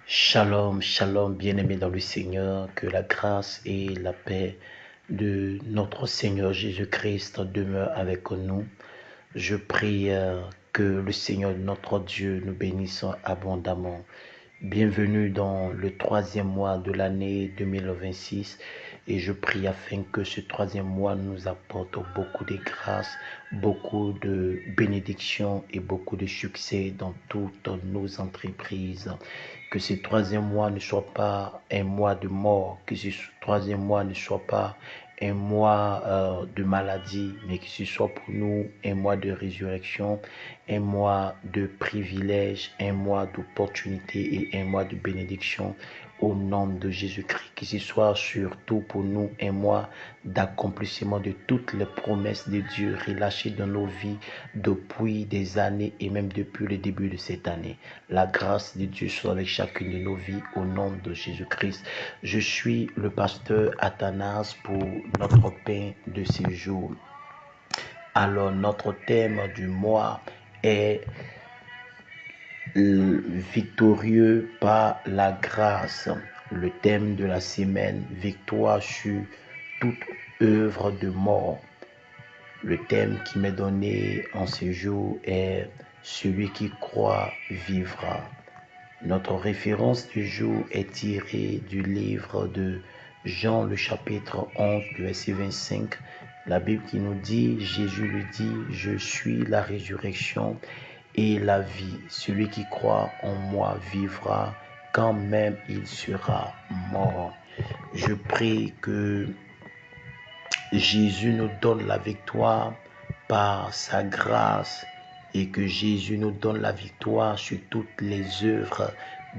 Shalom, shalom, bien-aimés dans le Seigneur, que la grâce et la paix de notre Seigneur Jésus-Christ demeurent avec nous. Je prie que le Seigneur notre Dieu nous bénisse abondamment. Bienvenue dans le troisième mois de l'année 2026 et je prie afin que ce troisième mois nous apporte beaucoup de grâce, beaucoup de bénédictions et beaucoup de succès dans toutes nos entreprises. Que ce troisième mois ne soit pas un mois de mort, que ce troisième mois ne soit pas un mois de maladie, mais que ce soit pour nous un mois de résurrection, un mois de privilèges, un mois d'opportunités et un mois de bénédiction au nom de Jésus-Christ. Que ce soit surtout pour nous un mois d'accomplissement de toutes les promesses de Dieu relâchées dans nos vies depuis des années et même depuis le début de cette année. La grâce de Dieu soit avec chacune de nos vies au nom de Jésus-Christ. Je suis le pasteur Athanas pour notre pain de ce jour. Alors, notre thème du mois est victorieux par la grâce. Le thème de la semaine, victoire sur toute œuvre de mort. Le thème qui m'est donné en ce jour est celui qui croit vivra. Notre référence du jour est tirée du livre de Jean, le chapitre 11, du verset 25. La Bible qui nous dit, Jésus lui dit, je suis la résurrection et la vie. Celui qui croit en moi vivra quand même il sera mort. Je prie que Jésus nous donne la victoire par sa grâce et que Jésus nous donne la victoire sur toutes les œuvres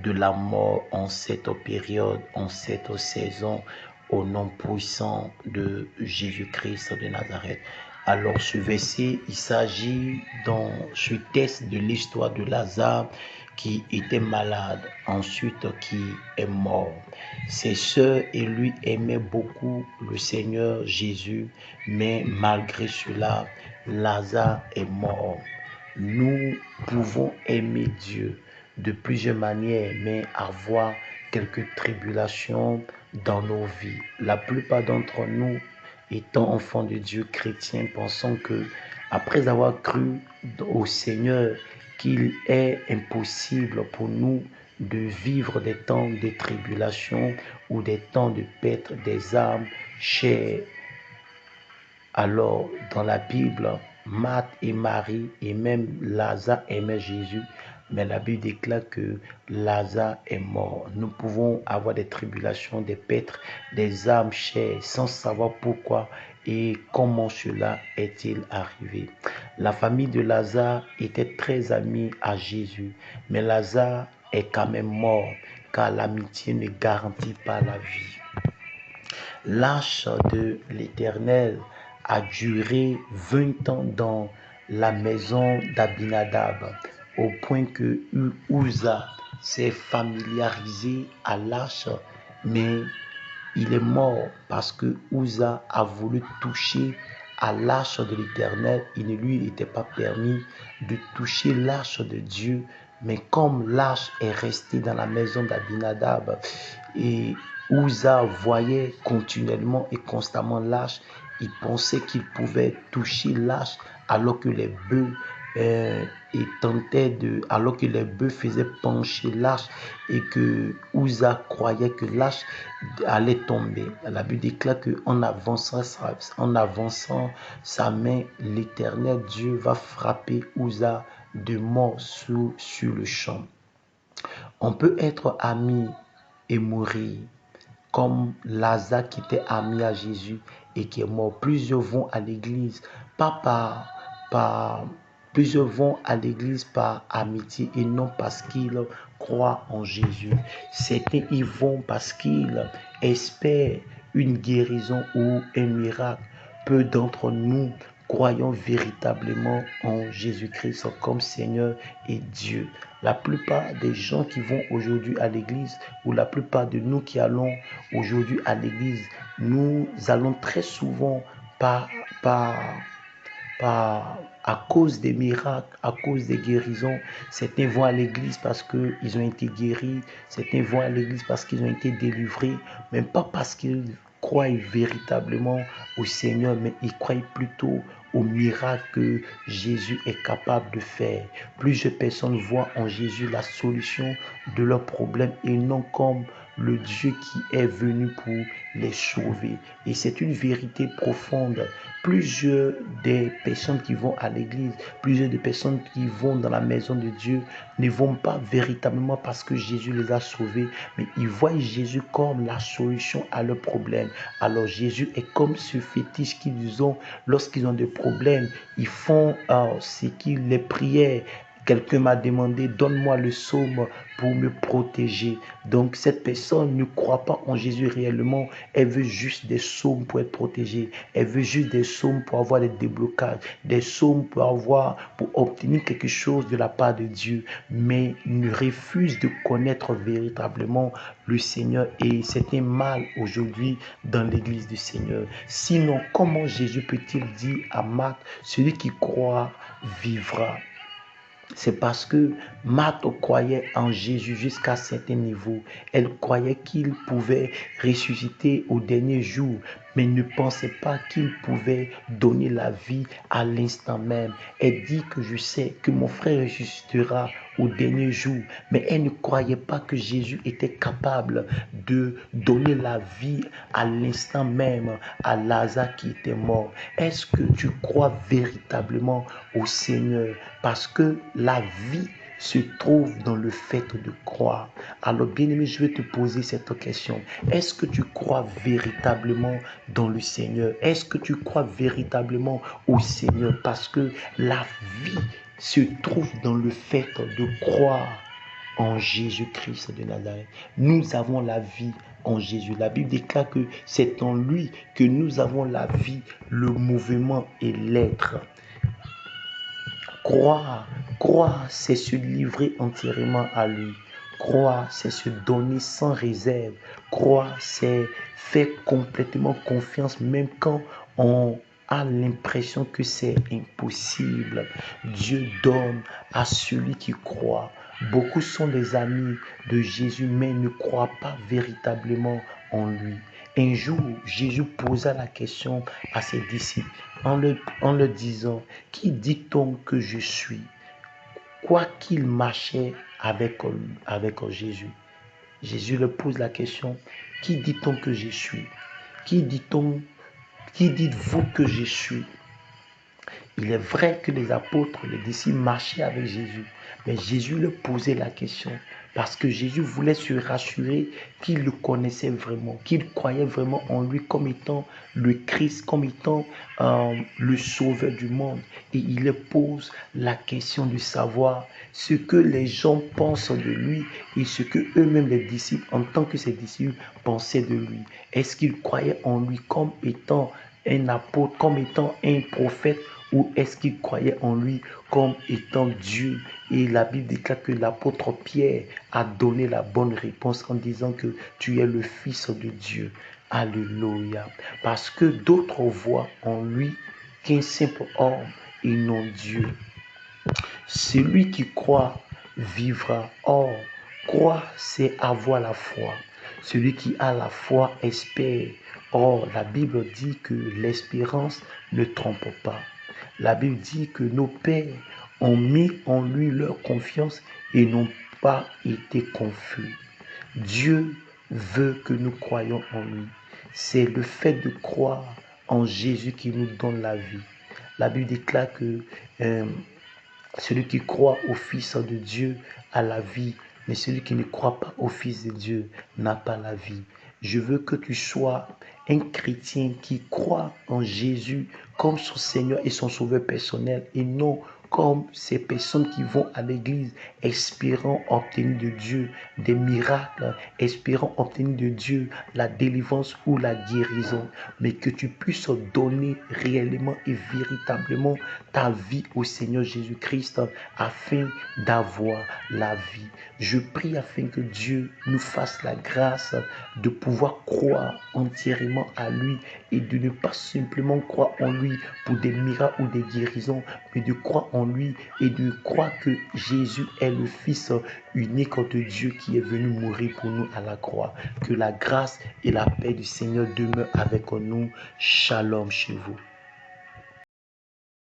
de la mort en cette période, en cette saison, au nom puissant de Jésus-Christ de Nazareth. Alors ce verset, il s'agit dans ce texte de l'histoire de Lazare qui était malade, ensuite qui est mort. Ses sœurs et lui aimaient beaucoup le Seigneur Jésus, mais malgré cela, Lazare est mort. Nous pouvons aimer Dieu de plusieurs manières, mais avoir quelques tribulations dans nos vies. La plupart d'entre nous, étant enfants de Dieu chrétiens, pensons que après avoir cru au Seigneur, qu'il est impossible pour nous de vivre des temps de tribulation ou des temps de perdre des âmes chères. Alors, dans la Bible, Marthe et Marie et même Lazare aimaient Jésus, mais la Bible déclare que Lazare est mort. Nous pouvons avoir des tribulations, des perdre des âmes chères sans savoir pourquoi et comment cela est-il arrivé. La famille de Lazare était très amie à Jésus, mais Lazare est quand même mort car l'amitié ne garantit pas la vie. L'arche de l'Éternel a duré 20 ans dans la maison d'Abinadab, au point que Uza s'est familiarisé à l'arche, mais il est mort parce que Uza a voulu toucher à l'arche de l'Éternel. Il ne lui était pas permis de toucher l'arche de Dieu, mais comme l'arche est restée dans la maison d'Abinadab et Uza voyait continuellement et constamment l'arche, il pensait qu'il pouvait toucher l'arche alors que les bœufs alors que les bœufs faisaient pencher l'arche et que Uza croyait que l'arche allait tomber. La Bible déclare qu'en avançant sa main, l'Éternel Dieu va frapper Uza de mort sur le champ. On peut être ami et mourir, comme Lazare qui était ami à Jésus et qui est mort. Plusieurs vont à l'église, plusieurs vont à l'église par amitié et non parce qu'ils croient en Jésus. Certains y vont parce qu'ils espèrent une guérison ou un miracle. Peu d'entre nous croyons véritablement en Jésus-Christ comme Seigneur et Dieu. La plupart des gens qui vont aujourd'hui à l'église ou la plupart de nous qui allons aujourd'hui à l'église, nous allons très souvent par à cause des miracles, à cause des guérisons. Certains vont à l'église parce qu'ils ont été guéris. Certains vont à l'église parce qu'ils ont été délivrés. Mais pas parce qu'ils croient véritablement au Seigneur, mais ils croient plutôt au miracle que Jésus est capable de faire. Plusieurs personnes voient en Jésus la solution de leurs problèmes et non comme le Dieu qui est venu pour les sauver. Et c'est une vérité profonde. Plusieurs des personnes qui vont à l'église, plusieurs des personnes qui vont dans la maison de Dieu ne vont pas véritablement parce que Jésus les a sauvés, mais ils voient Jésus comme la solution à leurs problèmes. Alors Jésus est comme ce fétiche qu'ils ont lorsqu'ils ont des problèmes. Ils font ce qu'il les prières. Quelqu'un m'a demandé, donne-moi le psaume pour me protéger. Donc cette personne ne croit pas en Jésus réellement. Elle veut juste des psaumes pour être protégée. Elle veut juste des psaumes pour avoir des déblocages. Des psaumes pour obtenir quelque chose de la part de Dieu. Mais ne refuse de connaître véritablement le Seigneur. Et c'est un mal aujourd'hui dans l'église du Seigneur. Sinon, comment Jésus peut-il dire à Marc, celui qui croit vivra? C'est parce que Marthe croyait en Jésus jusqu'à un certain niveau. Elle croyait qu'il pouvait ressusciter au dernier jour, mais ne pensait pas qu'il pouvait donner la vie à l'instant même. Elle dit que je sais que mon frère ressuscitera au dernier jour, mais elle ne croyait pas que Jésus était capable de donner la vie à l'instant même à Lazare qui était mort. Est-ce que tu crois véritablement au Seigneur? Parce que la vie se trouve dans le fait de croire. Alors, bien-aimé, je vais te poser cette question. Est-ce que tu crois véritablement dans le Seigneur? Est-ce que tu crois véritablement au Seigneur? Parce que la vie se trouve dans le fait de croire en Jésus-Christ de Nazareth. Nous avons la vie en Jésus. La Bible déclare que c'est en lui que nous avons la vie, le mouvement et l'être. Croire, c'est se livrer entièrement à lui. Croire, c'est se donner sans réserve. Croire, c'est faire complètement confiance, même quand on a l'impression que c'est impossible. Dieu donne à celui qui croit. Beaucoup sont des amis de Jésus, mais ne croient pas véritablement en lui. Un jour, Jésus posa la question à ses disciples en leur disant, qui dit-on que je suis? Quoi qu'il marchait avec Jésus. Jésus leur pose la question, qui dit-on que je suis? Qui dites-vous que je suis? Il est vrai que les apôtres, les disciples marchaient avec Jésus, mais Jésus leur posait la question parce que Jésus voulait se rassurer qu'ils le connaissaient vraiment, qu'ils croyaient vraiment en lui comme étant le Christ, comme étant le sauveur du monde. Et il leur pose la question de savoir ce que les gens pensent de lui et ce que eux-mêmes, les disciples, en tant que ses disciples, pensaient de lui. Est-ce qu'ils croyaient en lui comme étant un apôtre, comme étant un prophète, ou est-ce qu'il croyait en lui comme étant Dieu? Et la Bible déclare que l'apôtre Pierre a donné la bonne réponse en disant que tu es le Fils de Dieu. Alléluia. Parce que d'autres voient en lui qu'un simple homme et non Dieu. Celui qui croit vivra. Or, croire, c'est avoir la foi. Celui qui a la foi espère. Or, la Bible dit que l'espérance ne trompe pas. La Bible dit que nos pères ont mis en lui leur confiance et n'ont pas été confus. Dieu veut que nous croyions en lui. C'est le fait de croire en Jésus qui nous donne la vie. La Bible déclare que celui qui croit au Fils de Dieu a la vie, mais celui qui ne croit pas au Fils de Dieu n'a pas la vie. Je veux que tu sois un chrétien qui croit en Jésus comme son Seigneur et son Sauveur personnel et non comme ces personnes qui vont à l'église espérant obtenir de Dieu des miracles, espérant obtenir de Dieu la délivrance ou la guérison, mais que tu puisses donner réellement et véritablement ta vie au Seigneur Jésus-Christ afin d'avoir la vie. Je prie afin que Dieu nous fasse la grâce de pouvoir croire entièrement à lui et de ne pas simplement croire en lui pour des miracles ou des guérisons, mais de croire en lui et de croire que Jésus est le Fils unique de Dieu qui est venu mourir pour nous à la croix. Que la grâce et la paix du Seigneur demeurent avec nous. Shalom chez vous.